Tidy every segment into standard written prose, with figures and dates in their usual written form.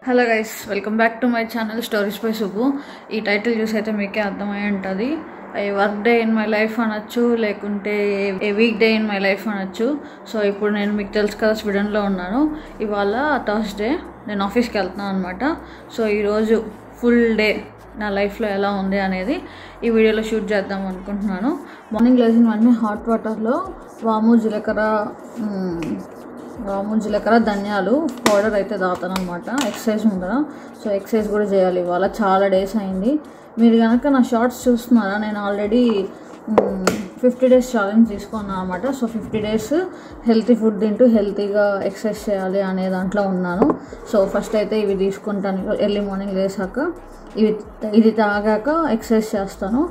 Hello guys, welcome back to my channel stories by Subbu. ఈ title చూసి అయితే మీకే అర్థమై ఉంటుంది. Work day in my life అనొచ్చు, లేకుంటే a week day in my life అనొచ్చు. సో ఇప్పుడు నేను మీకు తెలుసు కదా, స్వీడన్లో ఉన్నాను. ఇవాళ థర్స్డే, నేను ఆఫీస్కి వెళ్తున్నాను అనమాట. సో ఈరోజు ఫుల్ డే నా లైఫ్లో ఎలా ఉంది అనేది ఈ వీడియోలో షూట్ చేద్దాం అనుకుంటున్నాను. మార్నింగ్ లేచిన వెంటనే హాట్ వాటర్లో వాము జీలకర్ర ధనియాలు పౌడర్ అయితే తాగుతాను అనమాట. ఎక్సర్సైజ్ ఉంది కదా, సో ఎక్సర్సైజ్ కూడా చేయాలి. ఇవాళ చాలా డేస్ అయింది. మీరు కనుక నా షార్ట్స్ చూస్తున్నారా, నేను ఆల్రెడీ 50 days ఛాలెంజ్ తీసుకున్నాను అనమాట. సో 50 days హెల్తీ ఫుడ్ తింటూ హెల్తీగా ఎక్సర్సైజ్ చేయాలి అనే దాంట్లో ఉన్నాను. సో ఫస్ట్ అయితే ఇవి తీసుకుంటాను. ఎర్లీ మార్నింగ్ లేసాక ఇది తాగాక ఎక్సర్సైజ్ చేస్తాను.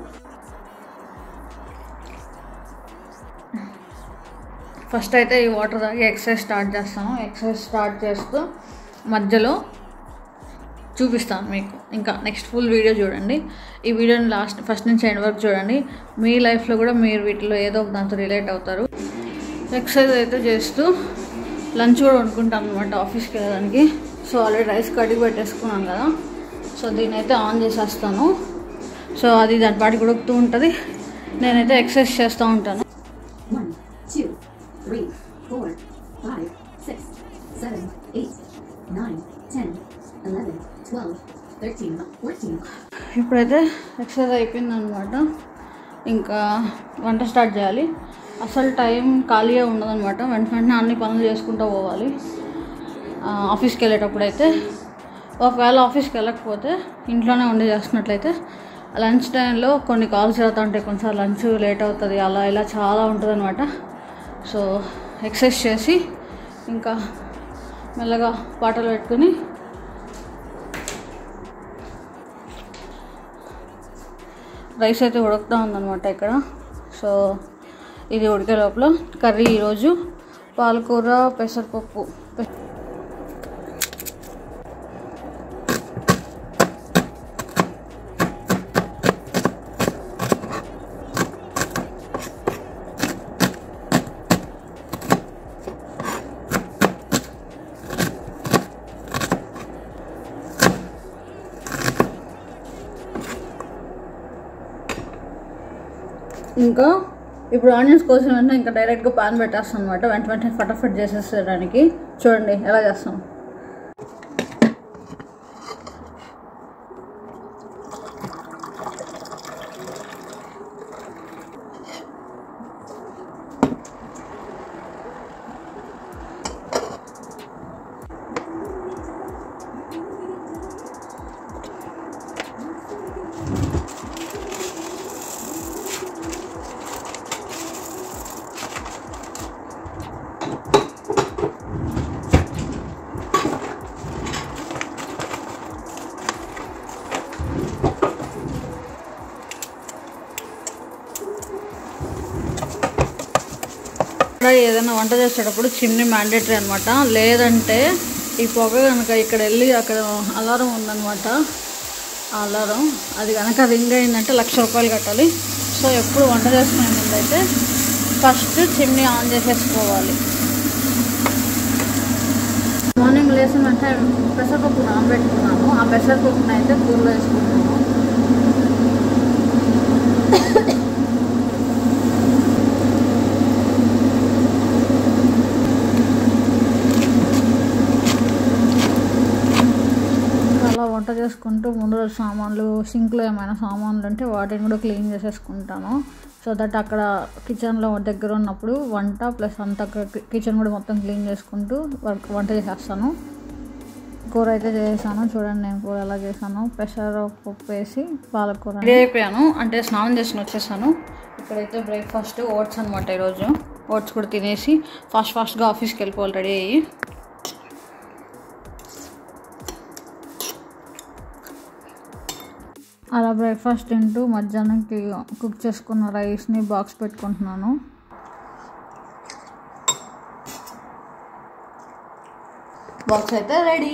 ఫస్ట్ అయితే ఈ వాటర్ తాగి ఎక్సర్సైజ్ స్టార్ట్ చేస్తాను. ఎక్సర్సైజ్ స్టార్ట్ చేస్తూ మధ్యలో చూపిస్తాను మీకు. ఇంకా నెక్స్ట్ ఫుల్ వీడియో చూడండి. ఈ వీడియోని ఫస్ట్ నుంచి ఎండ్ వరకు చూడండి. మీ లైఫ్లో కూడా మీరు వీటిలో ఏదో ఒక దాంతో రిలేట్ అవుతారు. ఎక్సర్సైజ్ అయితే చేస్తూ లంచ్ కూడా వండుకుంటాను అనమాట ఆఫీస్కి వెళ్ళడానికి. సో ఆల్రెడీ రైస్ కడిగి పెట్టేసుకున్నాను కదా, సో దీన్ని అయితే ఆన్ చేసేస్తాను. సో అది దాని పాటికి ఉడుకుతూ ఉంటుంది, నేనైతే ఎక్సర్సైజ్ చేస్తూ ఉంటాను. 1 2 3 4 5 6 7 8 9 10 11 12 13 14. ఇప్పుడైతే ఎక్సర్సైజ్ అయిపోయిందనమాట. ఇంకా వంట స్టార్ట్ చేయాలి. అసలు టైం ఖాళీగా ఉండదన్నమాట. వెంటనే అన్ని పనులు చేసుకుంటూ పోవాలి. ఆఫీస్కి వెళ్ళేటప్పుడు అయితే, ఒకవేళ ఆఫీస్కి వెళ్ళకపోతే ఇంట్లోనే ఉండి చేస్తున్నట్లయితే లంచ్ టైంలో కొన్ని కాల్స్ జరుగుతూ ఉంటాయి. కొన్నిసార్లు లంచ్ లేట్ అవుతుంది, అలా ఇలా చాలా ఉంటుంది అనమాట. సో ఎక్సర్సైజ్ చేసి ఇంకా మెల్లగా పాటలు పెట్టుకుని రైస్ అయితే ఉడుకుతూ ఉందన్నమాట ఇక్కడ. సో ఇది ఉడికే లోపల కర్రీ ఈరోజు పాలకూర పెసరపప్పు. ఇంకా ఇప్పుడు ఆనియన్స్ కోసిన వెంటనే ఇంకా డైరెక్ట్గా పాన్ పెట్టేస్తాను అనమాట. వెంటనే ఫటాఫట్ చేసేసేయడానికి. చూడండి ఎలా చేస్తాం. ఏదైనా వంట చేసేటప్పుడు చిమ్నీ మ్యాండేటరీ అనమాట. లేదంటే ఈ పొగ కనుక ఇక్కడ వెళ్ళి అక్కడ అలారం ఉందన్నమాట. ఆ అలారం అది కనుక రింగ్ అయిందంటే 1,00,000 రూపాయలు కట్టాలి. సో ఎప్పుడు వంట చేసుకునే ముందైతే ఫస్ట్ చిమ్నీ ఆన్ చేసేసుకోవాలి. మార్నింగ్ లేచిన వెంటనే పెసరపప్పు నానబెట్టుకున్నాను. ఆ పెసరపప్పుని అయితే కూరలో వేసుకున్నాను. వంట చేసుకుంటూ ముందు రోజు సామాన్లు, సింక్లో ఏమైనా సామాన్లు ఉంటే వాటిని కూడా క్లీన్ చేసేసుకుంటాను. సో దట్ అక్కడ కిచెన్లో దగ్గర ఉన్నప్పుడు వంట ప్లస్ అంతా కిచెన్ కూడా మొత్తం క్లీన్ చేసుకుంటూ వంట చేసేస్తాను. కూర అయితే చేసాను. చూడండి నేను కూర ఎలా చేశాను. పెసరపప్పు వేసి పాలకూర రెడీ అయిపోయాను. అంటే స్నానం చేసి వచ్చేసాను. ఇక్కడైతే బ్రేక్ఫాస్ట్ ఓట్స్ అనమాట. ఈరోజు ఓట్స్ కూడా తినేసి ఫాస్ట్గా ఆఫీస్కి వెళ్ళిపోవాలి రెడీ అయ్యి. అలా బ్రేక్ఫాస్ట్ తింటూ మధ్యాహ్నంకి కుక్ చేసుకున్న రైస్ని బాక్స్ పెట్టుకుంటున్నాను. బాక్స్ అయితే రెడీ.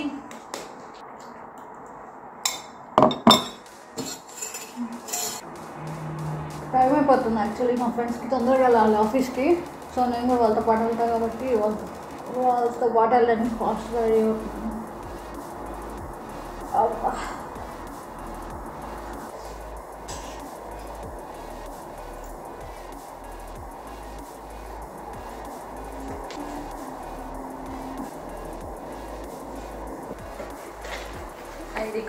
టైం అయిపోతుంది యాక్చువల్లీ. మా ఫ్రెండ్స్కి తొందరగా వెళ్ళాలి ఆఫీస్కి. సో నేను కూడా వాళ్ళతో పాటు వెళ్తాను కాబట్టి వాళ్ళతో పాటు వెళ్ళడానికి ఫాస్ట్గా రెడీ అవుతున్నాను. ID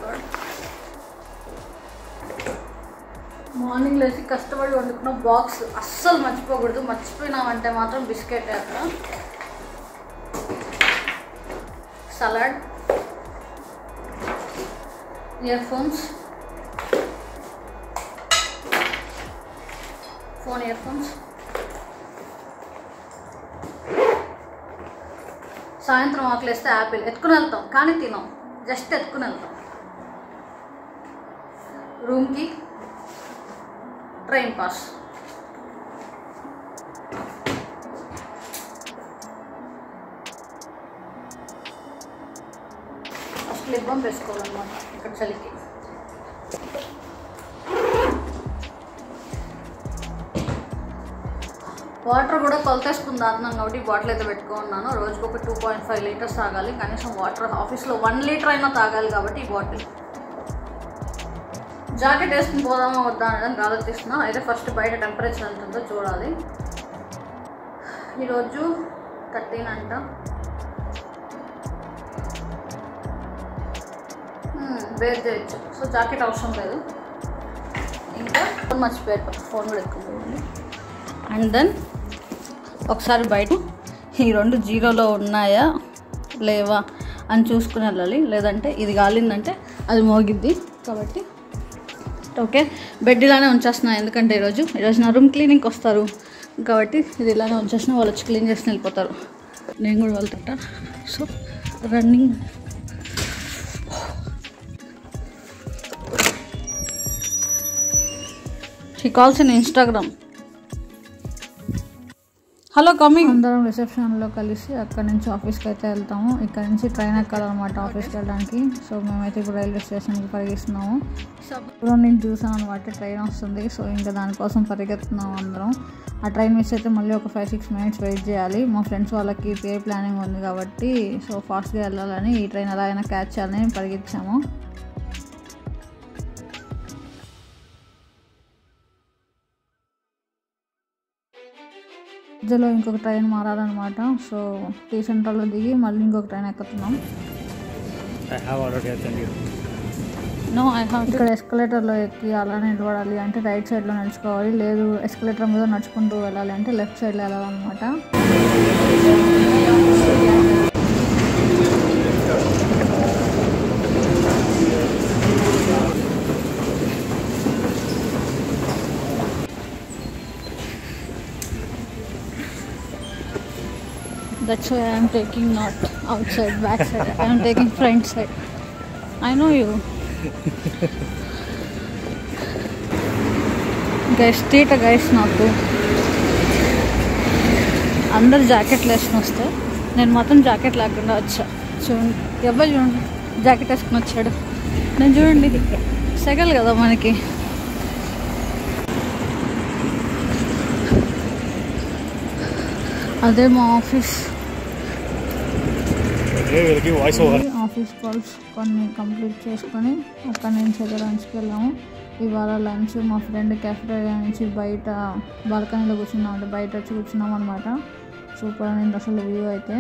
card. మార్నింగ్ లేచి కష్టపడి వండుకున్న బాక్స్ అస్సలు మర్చిపోకూడదు. మర్చిపోయినామంటే మాత్రం బిస్కెట్ అక్కడ. Salad, ear phones, ear phones. సాయంత్రం ఆకలిస్తే యాపిల్ ఎత్తుకుని వెళ్తాం, కానీ తినాం, జస్ట్ ఎత్తుకుని వెళ్తాం. రూమ్కి train pass. First lip balm వేసుకోవాలన్నమాట ఇక్కడ చలికి. వాటర్ కూడా కొలతేసుకుని తాగుతున్నాను కాబట్టి బాటిల్ అయితే పెట్టుకున్నాను. రోజుకు ఒక 2.5 లీటర్స్ తాగాలి కనీసం వాటర్. ఆఫీస్లో 1 లీటర్ అయినా తాగాలి కాబట్టి ఈ బాటిల్. జాకెట్ వేసుకుని పోదామా వద్దా అనేది ఆలోచిస్తున్నా. అయితే ఫస్ట్ బయట టెంపరేచర్ ఎంత ఉందో చూడాలి. ఈరోజు 13 అంట. బేర్ చేయొచ్చు, సో జాకెట్ అవసరం లేదు. ఇంకా ఫోన్ మర్చిపోయారు, ఫోన్ కూడా ఎక్కువ. అండ్ దెన్ ఒకసారి బయట ఈ 2 జీరోలో ఉన్నాయా లేవా అని చూసుకుని వెళ్ళాలి. లేదంటే ఇది కాలిందంటే అది మోగిద్ది. కాబట్టి ఓకే, బెడ్ ఇలానే ఉంచేస్తున్నా. ఎందుకంటే ఈరోజు నా రూమ్ క్లీనింగ్కి వస్తారు కాబట్టి ఇది ఇలానే ఉంచేసిన. వాళ్ళు వచ్చి క్లీన్ చేసి వెళ్ళిపోతారు. నేను కూడా వెళ్తుంటా. So running. She calls in Instagram. Hello coming. అందరం రిసెప్షన్లో కలిసి అక్కడ నుంచి ఆఫీస్కి అయితే వెళ్తాము. ఇక్కడ నుంచి ట్రైన్ ఎక్కాలన్నమాట ఆఫీస్కి వెళ్ళడానికి. సో మేమైతే ఇప్పుడు రైల్వే స్టేషన్కి పరిగెస్తున్నాము. ఇప్పుడు నేను చూసాను అనమాట ట్రైన్ వస్తుంది. సో ఇంకా దానికోసం పరిగెత్తున్నాము అందరం. ఆ ట్రైన్ మిస్ అయితే మళ్ళీ ఒక 5-6 మినిట్స్ వెయిట్ చేయాలి. మా ఫ్రెండ్స్ వాళ్ళకి పే ప్లానింగ్ ఉంది కాబట్టి సో ఫాస్ట్గా వెళ్ళాలని ఈ ట్రైన్ ఎలా అయినా క్యాచ్ చేయాలని పరిగెత్తాము. మధ్యలో ఇంకొక ట్రైన్ మారాలన్నమాట. సో టీ సెంటర్లో దిగి మళ్ళీ ఇంకొక ట్రైన్ ఎక్కుతున్నాం. ఇక్కడ ఎస్కలేటర్లో ఎక్కి అలా నిలబడాలి అంటే రైట్ సైడ్లో నడుచుకోవాలి. లేదు ఎస్కలేటర్ మీద నడుచుకుంటూ వెళ్ళాలి అంటే లెఫ్ట్ సైడ్లో వెళ్ళాలన్నమాట. That's why I am taking not outside, back side. I am taking front side. I know you. Guys, theta guys నాకు అందరు జాకెట్లు వేసుకుని వస్తే నేను మాత్రం జాకెట్ లేకుండా వచ్చా. చూడండి, ఎవరు చూడండి జాకెట్ వేసుకుని వచ్చాడు. నేను చూడండి సెగలు కదా మనకి. అదే మా ఆఫీస్. ఆఫీస్ కాల్స్ కొన్ని కంప్లీట్ చేసుకొని అక్కడ నుంచి అయితే లంచ్కి వెళ్ళాము. ఇవాళ లంచ్ మా ఫ్రెండ్ కెఫ్టేరియా నుంచి బయట బాల్కనీలో కూర్చున్నాం, అంటే బయట వచ్చి కూర్చున్నాం అనమాట. సూపర్ అనింది అసలు వ్యూ అయితే.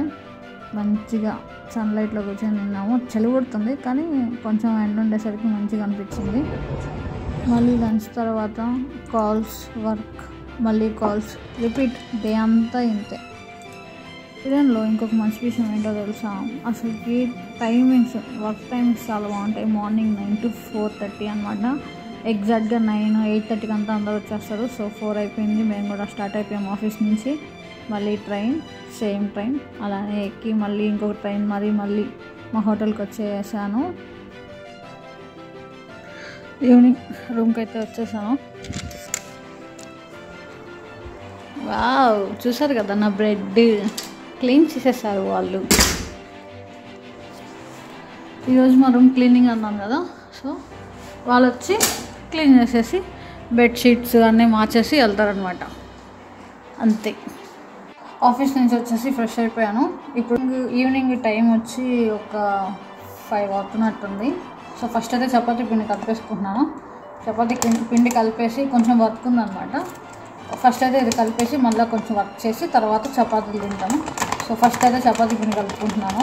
మంచిగా సన్లైట్లో కూర్చొని తిన్నాము. చలి కొడుతుంది కానీ కొంచెం ఎండ ఉండేసరికి మంచిగా అనిపించింది. మళ్ళీ లంచ్ తర్వాత కాల్స్, వర్క్, మళ్ళీ కాల్స్, రిపీట్. డే అంతా ఇంతే. ఇదేలో ఇంకొక మంచి విషయం ఏంటో తెలుసా, అసలుకి టైమింగ్స్, వర్క్ టైమింగ్స్ చాలా బాగుంటాయి. మార్నింగ్ 9 to 4:30 అనమాట. ఎగ్జాక్ట్గా 9, 8:30కి అంతా అందరూ వచ్చేస్తారు. సో 4 అయిపోయింది, మేము కూడా స్టార్ట్ అయిపోయాము ఆఫీస్ నుంచి. మళ్ళీ ట్రైన్, సేమ్ ట్రైన్ అలానే ఎక్కి మళ్ళీ ఇంకొక ట్రైన్ మళ్ళీ మా హోటల్కి వచ్చేసాను. ఈవినింగ్ రూమ్కి అయితే వచ్చేసాను. వావ్, చూసారు కదా నా బ్రెడ్ క్లీన్ చేసేసారు వాళ్ళు. ఈరోజు మా రూమ్ క్లీనింగ్ అన్నాను కదా, సో వాళ్ళు వచ్చి క్లీన్ చేసేసి బెడ్షీట్స్ అన్నీ మార్చేసి వెళ్తారనమాట. అంతే. ఆఫీస్ నుంచి వచ్చేసి ఫ్రెష్ అయిపోయాను. ఇప్పుడు ఈవినింగ్ టైం వచ్చి ఒక 5 అవుతున్నట్టుంది. సో ఫస్ట్ అయితే చపాతీ పిండి కలిపేసుకుంటున్నాను. చపాతీ పిండి కలిపేసి కొంచెం వర్క్ ఉందన్నమాట. ఫస్ట్ అయితే ఇది కలిపేసి మళ్ళీ కొంచెం వర్క్ చేసి తర్వాత చపాతీలు తింటాను. సో ఫస్ట్ అయితే చపాతీ పిండి కలుపుకుంటున్నాను.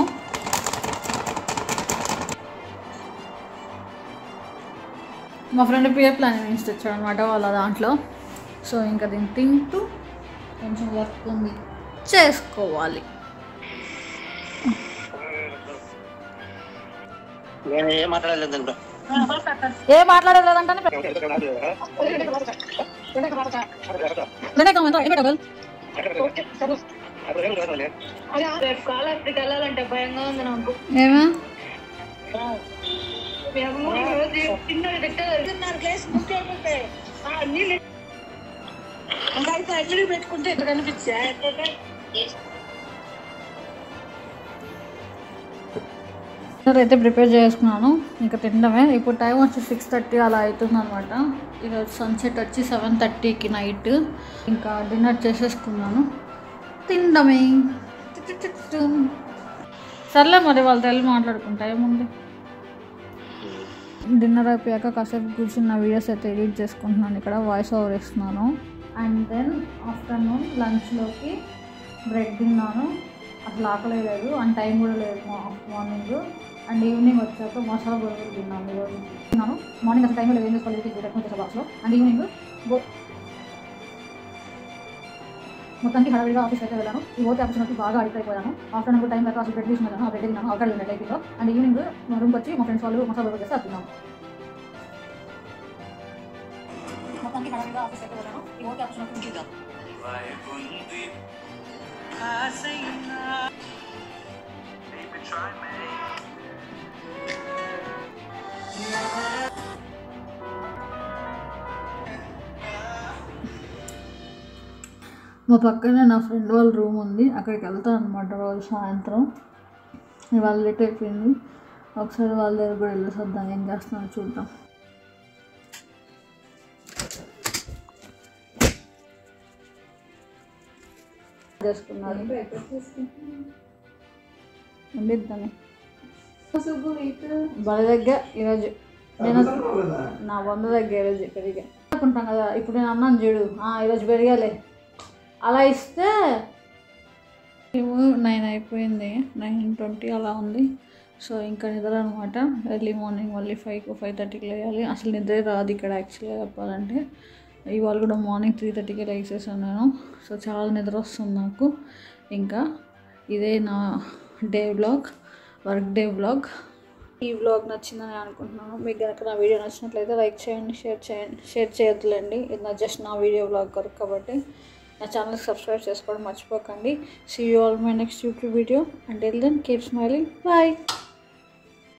మా ఫ్రెండ్ పియర్ ప్లానింగ్ ఇన్స్ట్ వచ్చాడు అనమాట వాళ్ళ దాంట్లో. సో ఇంకా దీన్ని తింటూ కొంచెం వర్క్ ఉంది చేసుకోవాలి. ఏం మాట్లాడలేదంటే భయంగా ఉంది నాకు. ఏమా పెట్టుకుంటే ఎట్లా కనిపించా అయితే ప్రిపేర్ చేసుకున్నాను. ఇంకా తినడమే. ఇప్పుడు టైం వచ్చి 6:30 అలా అవుతుంది అనమాట. ఈరోజు సన్సెట్ వచ్చి 7:30కి నైట్. ఇంకా డిన్నర్ చేసేసుకున్నాను. తినడమే. సర్లే మరి వాళ్ళతో వెళ్ళి మాట్లాడుకుంటా ఏముంది. డిన్నర్ అయిపోయాక కాసేపు కూర్చున్న వీడియోస్ అయితే ఎడిట్ చేసుకుంటున్నాను. ఇక్కడ వాయిస్ ఓవర్ ఇస్తున్నాను. అండ్ దెన్ ఆఫ్టర్నూన్ లంచ్లోకి బ్రెడ్ తిన్నాను. అసలు ఆకలే లేదు అండ్ టైం కూడా లేదు మార్నింగ్. అండ్ ఈవినింగ్ వచ్చాక మసాలా బొరుగులు తిన్నాను. ఈరోజు తిన్నాను. మార్నింగ్ అసలు టైంలో ఏం చేసుకోలేదు చేసే బాక్స్లో. అండ్ ఈవినింగ్ మొత్తానికి హడావిడిగా ఆఫీస్ అయితే వెళ్ళాను. ఈ ఓటీ ఆఫీస్కి బాగా అడిక్ట్ అయిపోయాను. ఆఫ్టర్నూన్ టైం లేక అసలు బ్రెడ్ తీసుకున్నాను. ఆ బ్రెడ్ తిన్నాను. అవకాశం ఉంది లైఫ్లో. అండ్ ఈవినింగ్ మా రూమ్కి వచ్చి మా ఫ్రెండ్స్ వాళ్ళు మసాలా బొరుగులు చేస్తే అది తిన్నాను. మొత్తానికి హడావిడిగా ఆఫీస్ అయితే వెళ్ళాను. ఈ ఓటీ ఆఫీస్కి చూద్దాం. మా పక్కనే నా ఫ్రెండ్ వాళ్ళ రూమ్ ఉంది. అక్కడికి వెళ్తాను అనమాట రోజు సాయంత్రం. ఇవాళ లేట్ అయిపోయింది. ఒకసారి వాళ్ళ దగ్గర కూడా వెళ్ళేసొద్దాం. ఏం చేస్తున్నారో చూద్దాం. చేసుకున్నారు వండిద్దాన్ని బల దగ్గర ఈరోజు నేను నా 100 దగ్గర ఈరోజు పెరిగా అనుకుంటాం కదా. ఇప్పుడు నేను అన్నాను చూడు ఈరోజు పెరిగాలే అలా ఇస్తే 9 అయిపోయింది. 9:20 అలా ఉంది. సో ఇంకా నిద్ర అనమాట. ఎర్లీ మార్నింగ్ మళ్ళీ 5:30కి లేయాలి. అసలు నిద్రే రాదు ఇక్కడ యాక్చువల్గా చెప్పాలంటే. ఇవాళ కూడా మార్నింగ్ 3:30కి లేచేసాను నేను. సో చాలా నిద్ర వస్తుంది నాకు. ఇంకా ఇదే నా day vlog, work day vlog. ఈ వ్లాగ్ నచ్చిందని అనుకుంటున్నాను. మీకు కనుక నా వీడియో నచ్చినట్లయితే లైక్ చేయండి, షేర్ చేయొద్దులేండి. ఇది జస్ట్ నా వీడియో వ్లాగ్ కొరకు కాబట్టి నా ఛానల్కి సబ్స్క్రైబ్ చేసుకోవడం మర్చిపోకండి. See you all my next YouTube video. Until then keep smiling. Bye.